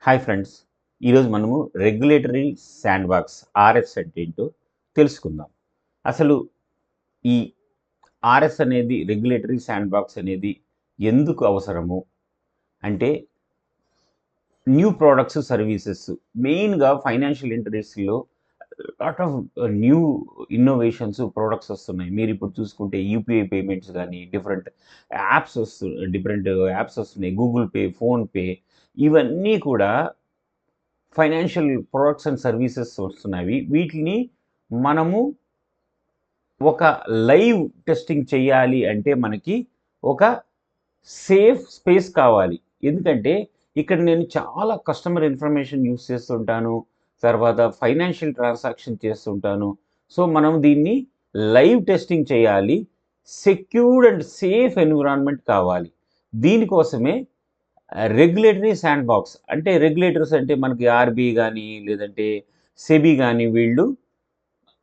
Hi friends, ఈరోజు మనము regulatory sand box RS అంటే ఏంటో తెలుసుకుందాం. అసలు ఈ ఆర్ఎస్ అనేది రెగ్యులేటరీ శాండ్ బాక్స్ అనేది ఎందుకు అవసరము అంటే న్యూ ప్రోడక్ట్స్ సర్వీసెస్ మెయిన్గా ఫైనాన్షియల్ ఇండస్ట్రీలో lot of new innovations products వస్తున్నాయి. మీరు ఇప్పుడు చూసుకుంటే యూపీఐ పేమెంట్స్ కానీ డిఫరెంట్ యాప్స్ వస్తున్నాయి. గూగుల్ పే, ఫోన్పే ఇవన్నీ కూడా ఫైనాన్షియల్ ప్రొడక్ట్స్ అండ్ సర్వీసెస్ వస్తున్నాయి. వీటిని మనము ఒక లైవ్ టెస్టింగ్ చేయాలి అంటే మనకి ఒక సేఫ్ స్పేస్ కావాలి. ఎందుకంటే ఇక్కడ నేను చాలా కస్టమర్ ఇన్ఫర్మేషన్ యూస్ చేస్తుంటాను, తర్వాత ఫైనాన్షియల్ ట్రాన్సాక్షన్ చేస్తుంటాను. సో మనం దీన్ని లైవ్ టెస్టింగ్ చేయాలి. సెక్యూర్డ్ అండ్ సేఫ్ ఎన్విరాన్మెంట్ కావాలి. దీనికోసమే రెగ్యులేటరీ శాండ్ బాక్స్ అంటే రెగ్యులేటర్స్ అంటే మనకి ఆర్బీ కానీ లేదంటే సెబీ కానీ వీళ్ళు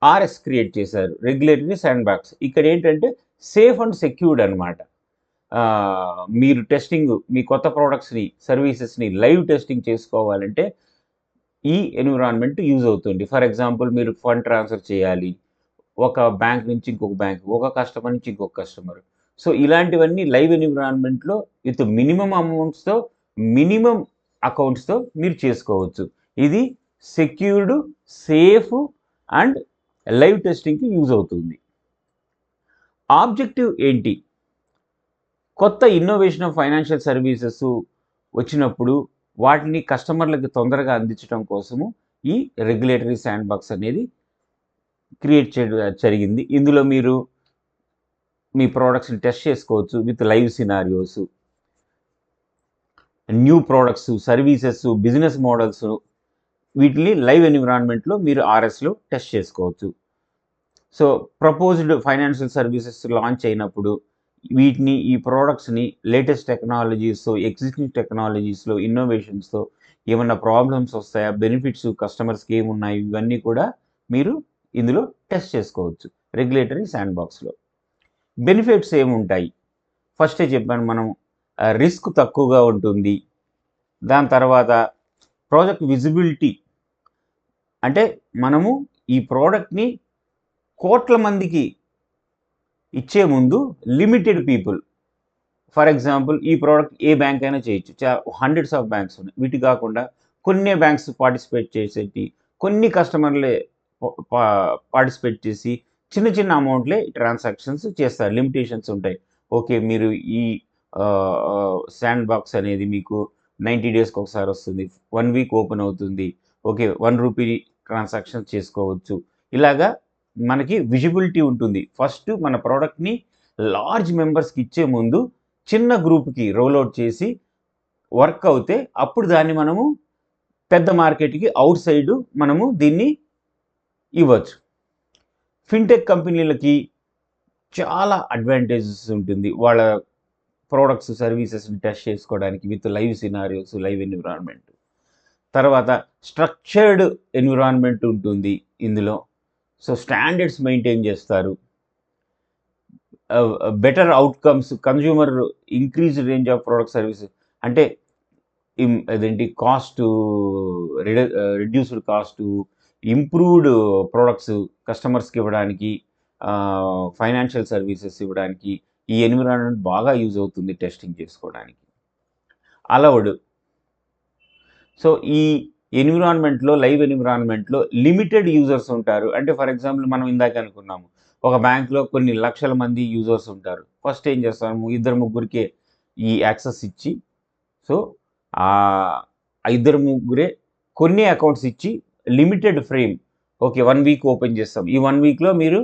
ఆర్ఎస్ క్రియేట్ చేశారు, రెగ్యులేటరీ శాండ్ బాక్స్. ఇక్కడ ఏంటంటే సేఫ్ అండ్ సెక్యూర్డ్ అనమాట. మీరు టెస్టింగ్ మీ కొత్త ప్రోడక్ట్స్ని సర్వీసెస్ని లైవ్ టెస్టింగ్ చేసుకోవాలంటే ఈ ఎన్విరాన్మెంట్ యూజ్ అవుతుంది. ఫర్ ఎగ్జాంపుల్ మీరు ఫండ్ ట్రాన్స్ఫర్ చేయాలి ఒక బ్యాంక్ నుంచి ఇంకొక బ్యాంక్, ఒక కస్టమర్ నుంచి ఇంకొక కస్టమర్. సో ఇలాంటివన్నీ లైవ్ ఎన్విరాన్మెంట్లో విత్ మినిమం అమౌంట్స్తో మినిమం అకౌంట్స్తో మీరు చేసుకోవచ్చు. ఇది సెక్యూర్డ్, సేఫ్ అండ్ లైవ్ టెస్టింగ్కి యూజ్ అవుతుంది. ఆబ్జెక్టివ్ ఏంటి? కొత్త ఇన్నోవేషన్ ఆఫ్ ఫైనాన్షియల్ సర్వీసెస్ వచ్చినప్పుడు వాటిని కస్టమర్లకు తొందరగా అందించడం కోసము ఈ రెగ్యులేటరీ శాండ్ బాక్స్ అనేది క్రియేట్ చేయడం జరిగింది. ఇందులో మీరు మీ ప్రోడక్ట్స్ని టెస్ట్ చేసుకోవచ్చు with live scenarios, new products, services, business models వీటిని లైవ్ ఎన్విరాన్మెంట్లో మీరు ఆర్ఎస్లో టెస్ట్ చేసుకోవచ్చు. So proposed financial services launch అయినప్పుడు వీటిని ఈ ప్రోడక్ట్స్ని లేటెస్ట్ టెక్నాలజీస్తో, ఎగ్జిస్టింగ్ టెక్నాలజీస్లో, ఇన్నోవేషన్స్తో ఏమన్నా ప్రాబ్లమ్స్ వస్తాయా, బెనిఫిట్స్ కస్టమర్స్కి ఏమున్నాయి, ఇవన్నీ కూడా మీరు ఇందులో టెస్ట్ చేసుకోవచ్చు రెగ్యులేటరీ శాండ్ బాక్స్లో. బెనిఫిట్స్ ఏముంటాయి? ఫస్టే చెప్పాను, మనం రిస్క్ తక్కువగా ఉంటుంది. దాని తర్వాత ప్రాజెక్ట్ విజిబిలిటీ అంటే మనము ఈ ప్రోడక్ట్ని కోట్ల మందికి ఇచ్చే ముందు లిమిటెడ్ పీపుల్, ఫర్ ఎగ్జాంపుల్ ఈ ప్రోడక్ట్ ఏ బ్యాంక్ అయినా చేయొచ్చు, హండ్రెడ్స్ ఆఫ్ బ్యాంక్స్ ఉన్నాయి. వీటి కాకుండా కొన్ని బ్యాంక్స్ పార్టిసిపేట్ చేసేటి, కొన్ని కస్టమర్లే పార్టిసిపేట్ చేసి చిన్న చిన్న అమౌంట్లే ట్రాన్సాక్షన్స్ చేస్తారు. లిమిటేషన్స్ ఉంటాయి. ఓకే, మీరు ఈ శాండ్ బాక్స్ అనేది మీకు 90 డేస్కి ఒకసారి వస్తుంది, 1 వీక్ ఓపెన్ అవుతుంది, ఓకే ₹1 ట్రాన్సాక్షన్ చేసుకోవచ్చు. ఇలాగా మనకి విజిబిలిటీ ఉంటుంది. ఫస్ట్ మన ప్రోడక్ట్ని లార్జ్ మెంబర్స్కి ఇచ్చే ముందు చిన్న గ్రూప్కి రోల్అవుట్ చేసి వర్క్ అవుతే అప్పుడు దాన్ని మనము పెద్ద మార్కెట్కి అవుట్ సైడ్ మనము దీన్ని ఇవ్వచ్చు. ఫిన్టెక్ కంపెనీలకి చాలా అడ్వాంటేజెస్ ఉంటుంది వాళ్ళ ప్రోడక్ట్స్, సర్వీసెస్ని టెస్ట్ చేసుకోవడానికి with live scenarios, live environment. తర్వాత స్ట్రక్చర్డ్ ఎన్విరాన్మెంట్ ఉంటుంది ఇందులో. సో స్టాండర్డ్స్ మెయింటైన్ చేస్తారు. Better outcomes, consumer increased range of product services అంటే అదేంటి cost, reduced cost, improved products కస్టమర్స్కి ఇవ్వడానికి, ఫైనాన్షియల్ సర్వీసెస్ ఇవ్వడానికి ఈ ఎన్విరాన్మెంట్ బాగా యూజ్ అవుతుంది టెస్టింగ్ చేసుకోవడానికి. అలౌడ్. సో ఈ ఎన్విరాన్మెంట్లో, లైవ్ ఎన్విరాన్మెంట్లో లిమిటెడ్ యూజర్స్ ఉంటారు. అంటే ఫర్ ఎగ్జాంపుల్ మనం ఇందాక అనుకున్నాము ఒక బ్యాంక్లో కొన్ని లక్షల మంది యూజర్స్ ఉంటారు. ఫస్ట్ ఏం చేస్తాము, 2-3కే ఈ యాక్సెస్ ఇచ్చి, సో ఆ 2-3 కొన్ని అకౌంట్స్ ఇచ్చి limited frame, okay 1 week open చేస్తాం, ఈ 1 వీక్లో మీరు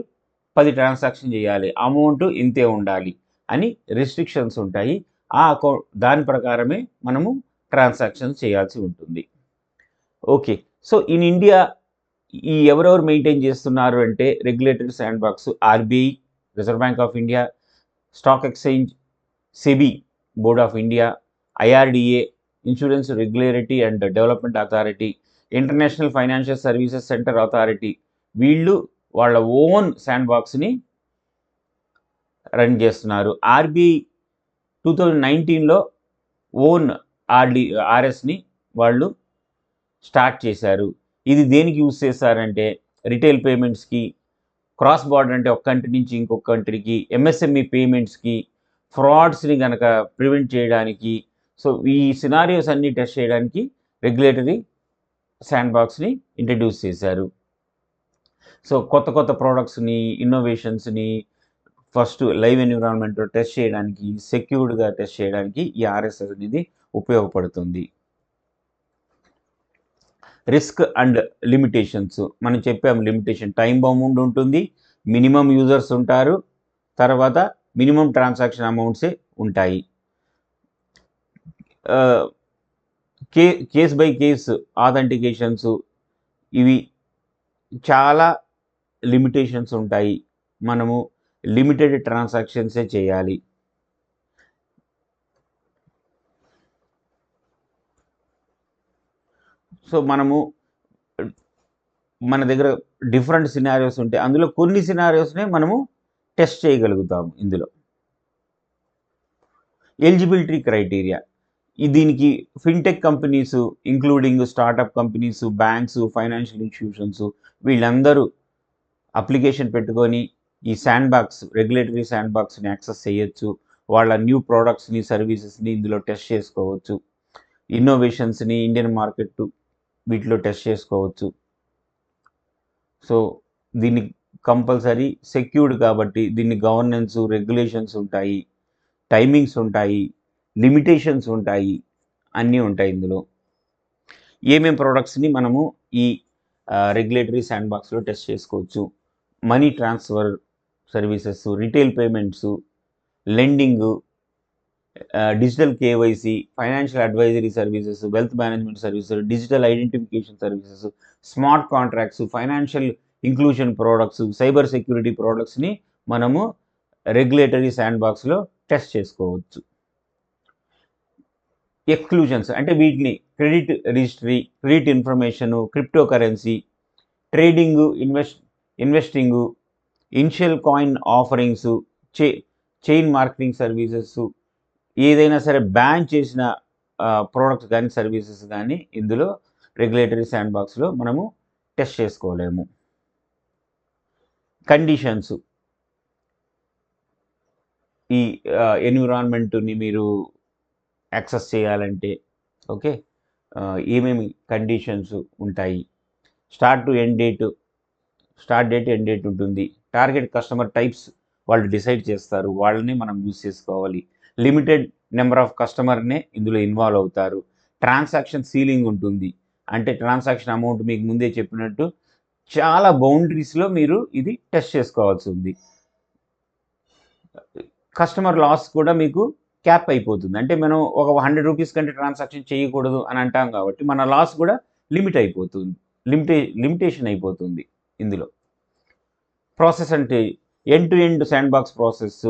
10 ట్రాన్సాక్షన్ చేయాలి, అమౌంట్ ఇంతే ఉండాలి అని రెస్ట్రిక్షన్స్ ఉంటాయి. ఆ అకౌంట్ దాని ప్రకారమే మనము ట్రాన్సాక్షన్స్ చేయాల్సి ఉంటుంది. ఓకే, సో ఇన్ ఇండియా ఈ ఎవరెవరు మెయింటైన్ చేస్తున్నారు అంటే regulatory sand box RBI, reserve bank of India, stock exchange, SEBI, board of India, IRDA, insurance regulatory and development authority, international financial services centre authority, వీళ్ళు వాళ్ళ own sand బాక్స్ని run చేస్తున్నారు. RBI 2019లో own ఆర్ఎస్ని వాళ్ళు start చేశారు. ఇది దేనికి use చేస్తారంటే retail పేమెంట్స్‌కి, cross border అంటే ఒక కంట్రీ నుంచి ఇంకొక కంట్రీకి, ఎంఎస్ఎంఈ పేమెంట్స్‌కి, ఫ్రాడ్స్‌ని గనక ప్రివెంట్ చేయడానికి, సో ఈ సినారియోస్ అన్నీ టెస్ట్ చేయడానికి రెగ్యులేటరీ శాండ్‌బాక్స్‌ని ఇంట్రడ్యూస్ చేశారు. సో కొత్త కొత్త ప్రొడక్ట్స్‌ని, ఇన్నోవేషన్స్‌ని ఫస్ట్ లైవ్ ఎన్విరాన్మెంట్‌లో టెస్ట్ చేయడానికి, సెక్యూర్డ్‌గా టెస్ట్ చేయడానికి ఈ ఆర్ఎస్ అనేది ఉపయోగపడుతుంది. రిస్క్ అండ్ లిమిటేషన్స్ మనం చెప్పాము. లిమిటేషన్ టైమ్ బౌండ్ ఉంటుంది, మినిమమ్ యూజర్స్ ఉంటారు, తర్వాత మినిమమ్ ట్రాన్సాక్షన్ అమౌంట్సే ఉంటాయి. కేస్ బై కేస్ ఆథెంటికేషన్స్ ఇవి చాలా లిమిటేషన్స్ ఉంటాయి. మనము లిమిటెడ్ ట్రాన్సాక్షన్సే చేయాలి. సో మనము మన దగ్గర డిఫరెంట్ సినారియోస్ ఉంటాయి. అందులో కొన్ని సినారియోస్‌నే మనము టెస్ట్ చేయగలుగుతాము ఇందులో. ఎలిజిబిలిటీ క్రైటీరియా దీనికి fintech companies including startup companies, banks, financial institutions వీళ్ళందరూ అప్లికేషన్ పెట్టుకొని ఈ శాండ్‌బాక్స్ రెగ్యులేటరీ శాండ్‌బాక్స్‌ని యాక్సెస్ చేయొచ్చు. వాళ్ళ న్యూ ప్రొడక్ట్స్‌ని, సర్వీసెస్‌ని ఇందులో టెస్ట్ చేసుకోవచ్చు. ఇన్నోవేషన్స్‌ని ఇండియన్ మార్కెట్ వీటిలో టెస్ట్ చేసుకోవచ్చు. సో దీన్ని కంపల్సరీ సెక్యూర్డ్ కాబట్టి దీన్ని గవర్నెన్స్, రెగ్యులేషన్స్ ఉంటాయి, టైమింగ్స్ ఉంటాయి, లిమిటేషన్స్ ఉంటాయి, అన్నీ ఉంటాయి ఇందులో. ఏమేం ప్రొడక్ట్స్‌ని మనము ఈ రెగ్యులేటరీ శాండ్‌బాక్స్‌లో టెస్ట్ చేసుకోవచ్చు. Money transfer services, retail payments, lending, digital KYC, financial advisory services, wealth management services, digital identification services, smart contracts, financial inclusion products, cyber security ప్రోడక్ట్స్‌ని మనము రెగ్యులేటరీ శాండ్‌బాక్స్‌లో టెస్ట్ చేసుకోవచ్చు. ఎక్స్‌క్లూజన్స్ అంటే వీటిని credit registry, credit information, crypto currency, trading, investing, initial coin offerings, chain marketing services, ఏదైనా సరే ban చేసిన products కానీ, సర్వీసెస్ కానీ ఇందులో రెగ్యులేటరీ శాండ్‌బాక్స్‌లో మనము టెస్ట్ చేసుకోలేము. కండిషన్స్ ఈ ఎన్విరాన్మెంట్‌ని మీరు యాక్సెస్ చేయాలంటే ఓకే. ఏమేమి కండిషన్స్ ఉంటాయి. స్టార్ట్ డేట్, ఎండ్ డేట్ ఉంటుంది. టార్గెట్ కస్టమర్ టైప్స్ వాళ్ళు డిసైడ్ చేస్తారు. వాళ్ళని మనం యూజ్ చేసుకోవాలి. లిమిటెడ్ నెంబర్ ఆఫ్ కస్టమర్‌నే ఇందులో ఇన్వాల్వ్ అవుతారు. ట్రాన్సాక్షన్ సీలింగ్ ఉంటుంది. అంటే ట్రాన్సాక్షన్ అమౌంట్ మీకు ముందే చెప్పినట్టు చాలా బౌండరీస్‌లో మీరు ఇది టెస్ట్ చేసుకోవాల్సి ఉంది. కస్టమర్ లాస్ కూడా మీకు క్యాప్ అయిపోతుంది. అంటే మనం ఒక 100 రూపీస్ కంటే ట్రాన్సాక్షన్ చేయకూడదు అని అంటాం కాబట్టి మన లాస్ కూడా లిమిట్ అయిపోతుంది. లిమిటేషన్ అయిపోతుంది ఇందులో. ప్రాసెస్ అంటే end to end sandbox process,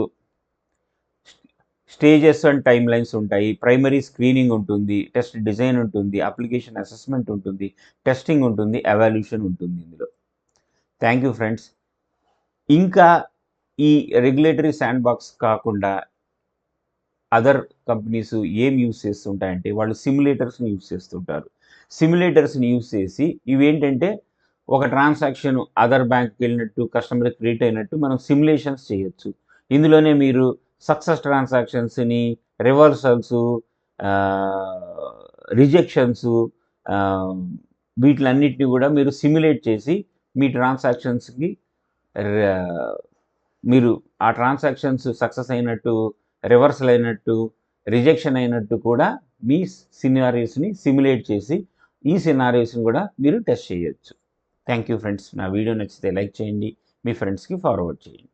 stages and time lines ఉంటాయి. ప్రైమరీ స్క్రీనింగ్ ఉంటుంది, టెస్ట్ డిజైన్ ఉంటుంది, అప్లికేషన్ అసెస్మెంట్ ఉంటుంది, టెస్టింగ్ ఉంటుంది, ఎవాల్యుయేషన్ ఉంటుంది ఇందులో. Thank you friends. ఇంకా ఈ రెగ్యులేటరీ శాండ్‌బాక్స్ కాకుండా అదర్ కంపెనీస్ ఏం యూజ్ చేస్తుంటాయంటే వాళ్ళు సిమ్యులేటర్స్‌ని యూజ్ చేస్తుంటారు. సిమ్యులేటర్స్‌ని యూజ్ చేసి ఇవేంటంటే ఒక ట్రాన్సాక్షన్ అదర్ బ్యాంక్‌కి వెళ్ళినట్టు, కస్టమర్‌కి క్రెడిట్ అయినట్టు మనం సిమ్యులేషన్స్ చేయొచ్చు. ఇందులోనే మీరు సక్సెస్ ట్రాన్సాక్షన్స్‌ని, రివర్సల్సు, రిజెక్షన్స్, వీటిలన్నిటిని కూడా మీరు సిమ్యులేట్ చేసి మీ ట్రాన్సాక్షన్స్‌కి మీరు ఆ ట్రాన్సాక్షన్స్ సక్సెస్ అయినట్టు, రివర్సల్ అయినట్టు, రిజెక్షన్ అయినట్టు కూడా మీ సినారియోస్‌ని సిమ్యులేట్ చేసి ఈ సినారియోస్‌ని కూడా మీరు టెస్ట్ చేయొచ్చు. Thank you friends. నా వీడియో నచ్చితే లైక్ చేయండి. మీ ఫ్రెండ్స్‌కి ఫార్వర్డ్ చేయండి.